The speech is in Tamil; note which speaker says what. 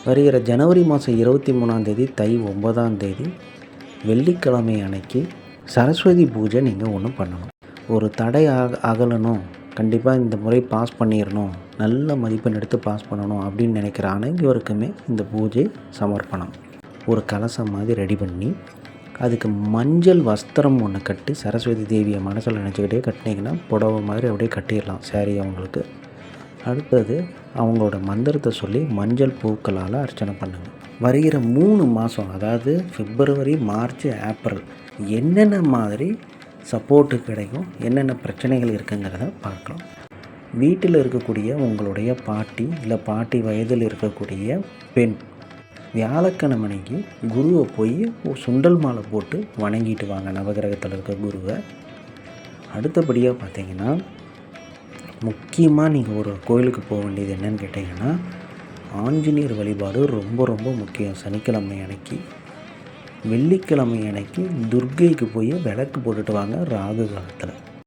Speaker 1: வருகிற ஜனவரி மாதம் 23ஆம் தேதி தை 9ஆம் தேதி வெள்ளிக்கிழமை அன்னைக்கு சரஸ்வதி பூஜை நீங்கள் ஒன்று பண்ணணும். ஒரு தடை அகலணும், கண்டிப்பாக இந்த முறை பாஸ் பண்ணிடணும், நல்ல மதிப்பெண் எடுத்து பாஸ் பண்ணணும் அப்படின்னு நினைக்கிற அனைவருக்குமே இந்த பூஜை சமர்ப்பணம். ஒரு கலசம் மாதிரி ரெடி பண்ணி அதுக்கு மஞ்சள் வஸ்திரம் ஒன்று கட்டி சரஸ்வதி தேவியை மனசில் நினச்சிக்கிட்டே கட்டினீங்கன்னா புடவை மாதிரி அப்படியே கட்டிடலாம் சாரி அவங்களுக்கு. அடுத்தது அவங்களோட மந்திரத்தை சொல்லி மஞ்சள் பூக்களால் அர்ச்சனை பண்ணுங்கள். வருகிற 3 மாதம், அதாவது பிப்ரவரி, மார்ச், ஏப்ரல் என்னென்ன மாதிரி சப்போர்ட்டு கிடைக்கும், என்னென்ன பிரச்சனைகள் இருக்குங்கிறத பார்க்கலாம். வீட்டில் இருக்கக்கூடிய உங்களுடைய பாட்டி இல்லை பாட்டி வயதில் இருக்கக்கூடிய பெண் வியாழக்கிழமைக்கு குருவை போய் சுண்டல் மாலை போட்டு வணங்கிட்டு வாங்க, நவகிரகத்தில் இருக்க குருவை. அடுத்தபடியாக பார்த்தீங்கன்னா முக்கியமாக நீங்கள் ஒரு கோயிலுக்கு போக வேண்டியது என்னன்னு கேட்டிங்கன்னா ஆஞ்சநேயர் வழிபாடு ரொம்ப ரொம்ப முக்கியம். சனிக்கிழமை அன்னைக்கு, வெள்ளிக்கிழமை அன்னைக்கு துர்க்கைக்கு போய் விளக்கு போட்டுட்டு வாங்க ராகு காலத்தில்.